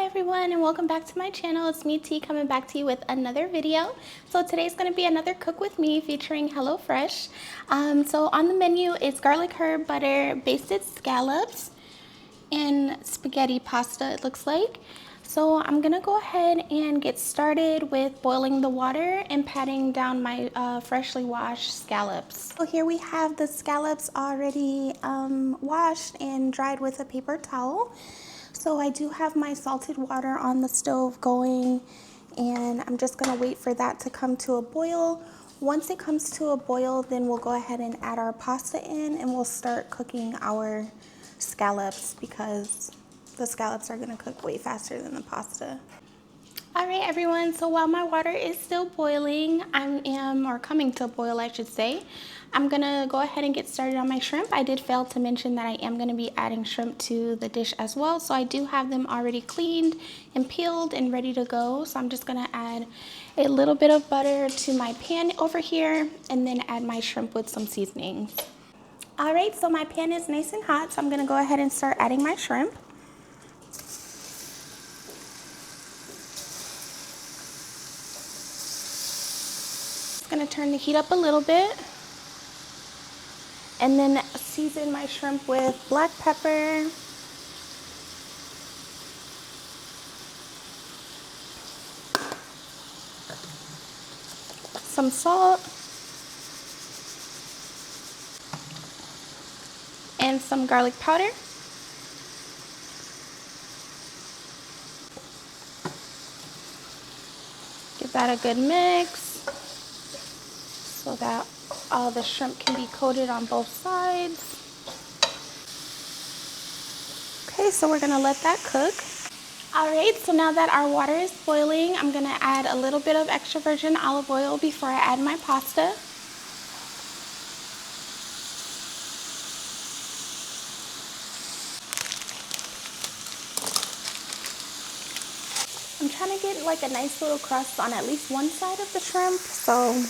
Hi everyone, and welcome back to my channel. It's me T coming back to you with another video. So today's going to be another cook with me featuring HelloFresh. So on the menu is garlic herb butter basted scallops and spaghetti pasta, it looks like. So I'm gonna go ahead and get started with boiling the water and patting down my freshly washed scallops. So here we have the scallops already washed and dried with a paper towel. So I do have my salted water on the stove going, and I'm just gonna wait for that to come to a boil. Once it comes to a boil, then we'll go ahead and add our pasta in and we'll start cooking our scallops because the scallops are gonna cook way faster than the pasta. All right, everyone, so while my water is still boiling, or coming to a boil, I should say, I'm gonna go ahead and get started on my shrimp. I did fail to mention that I am gonna be adding shrimp to the dish as well, so I do have them already cleaned and peeled and ready to go. So I'm just gonna add a little bit of butter to my pan over here and then add my shrimp with some seasonings. All right, so my pan is nice and hot, so I'm gonna go ahead and start adding my shrimp. Just gonna turn the heat up a little bit and then season my shrimp with black pepper, some salt, and some garlic powder. Give that a good mix so that all the shrimp can be coated on both sides. Okay, so we're gonna let that cook. All right, so now that our water is boiling, I'm gonna add a little bit of extra virgin olive oil before I add my pasta. I'm trying to get like a nice little crust on at least one side of the shrimp, so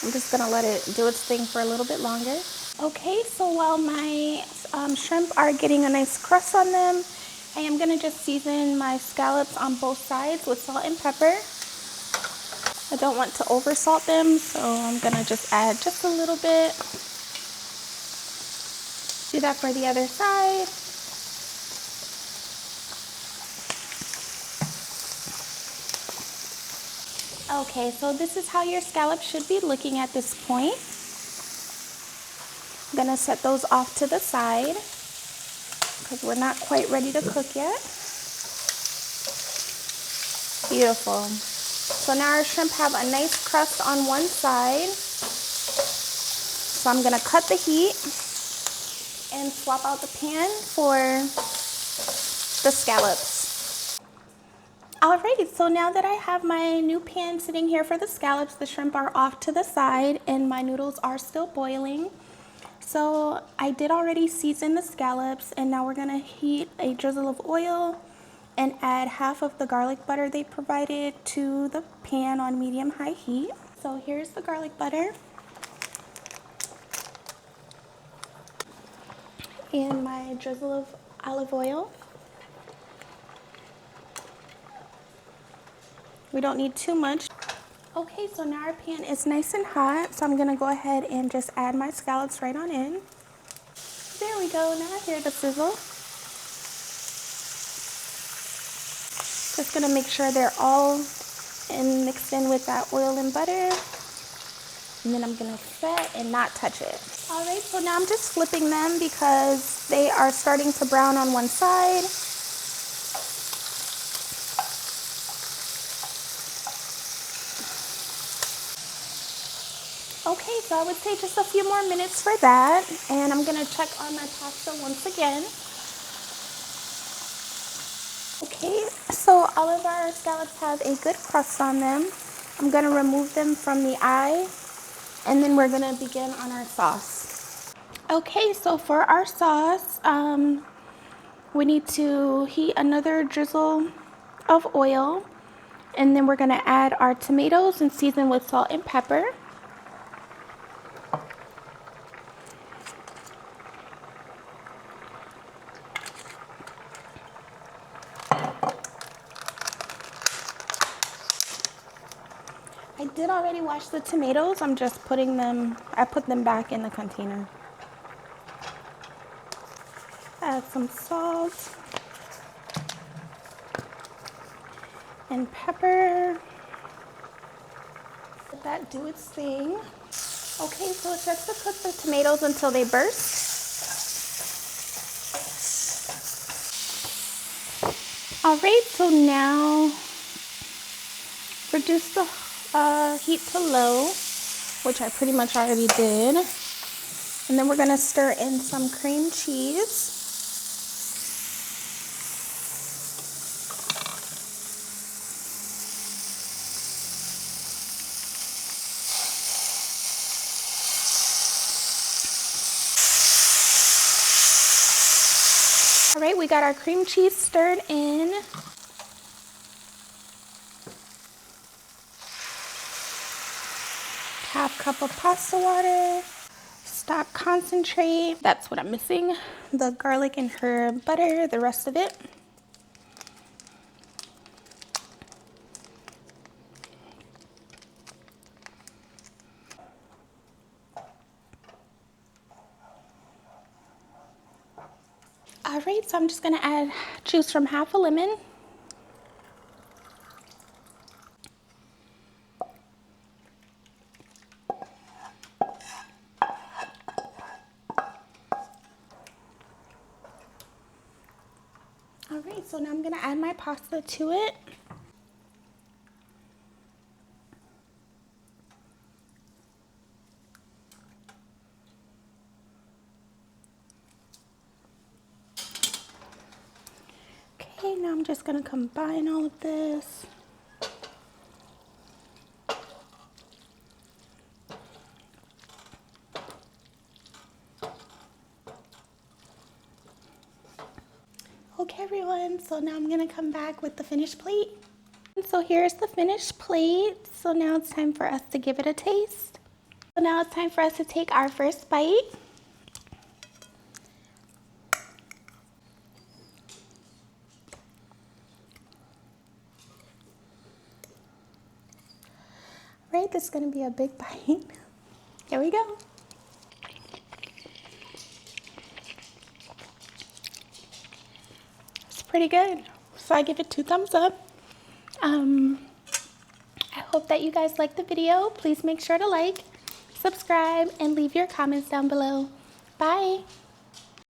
I'm just gonna let it do its thing for a little bit longer. Okay, so while my shrimp are getting a nice crust on them, I am gonna just season my scallops on both sides with salt and pepper. I don't want to over salt them, so I'm gonna just add just a little bit. Do that for the other side. Okay, so this is how your scallops should be looking at this point. I'm gonna set those off to the side because we're not quite ready to cook yet. Beautiful. So now our shrimp have a nice crust on one side. So I'm gonna cut the heat and swap out the pan for the scallops. Alright, so now that I have my new pan sitting here for the scallops, the shrimp are off to the side and my noodles are still boiling. So I did already season the scallops, and now we're gonna heat a drizzle of oil and add half of the garlic butter they provided to the pan on medium-high heat. So here's the garlic butter and my drizzle of olive oil. We don't need too much. Okay, so now our pan is nice and hot, so I'm gonna go ahead and just add my scallops right on in. There we go, now I hear the sizzle. Just gonna make sure they're all mixed in with that oil and butter. And then I'm gonna set and not touch it. All right, so now I'm just flipping them because they are starting to brown on one side. Okay, so I would say just a few more minutes for that. And I'm gonna check on my pasta once again. Okay, so all of our scallops have a good crust on them. I'm gonna remove them from the eye, and then we're gonna begin on our sauce. Okay, so for our sauce, we need to heat another drizzle of oil, and then we're gonna add our tomatoes and season with salt and pepper. did already wash the tomatoes. I'm just putting them, I put them back in the container. Add some salt and pepper. Let that do its thing. Okay, so it says to cook the tomatoes until they burst. All right, so now reduce the heat to low, which I pretty much already did. And then we're gonna stir in some cream cheese. All right, we got our cream cheese stirred in. Half cup of pasta water. Stock concentrate. That's what I'm missing. The garlic and herb butter, the rest of it. All right, so I'm just gonna add juice from half a lemon. All right, so now I'm gonna add my pasta to it. Okay, now I'm just gonna combine all of this. Okay everyone, so now I'm gonna come back with the finished plate. So here's the finished plate. So now it's time for us to give it a taste. So now it's time for us to take our first bite. Right, this is gonna be a big bite. Here we go. It's pretty good. So I give it 2 thumbs up. I hope that you guys liked the video. Please make sure to like, subscribe, and leave your comments down below. Bye.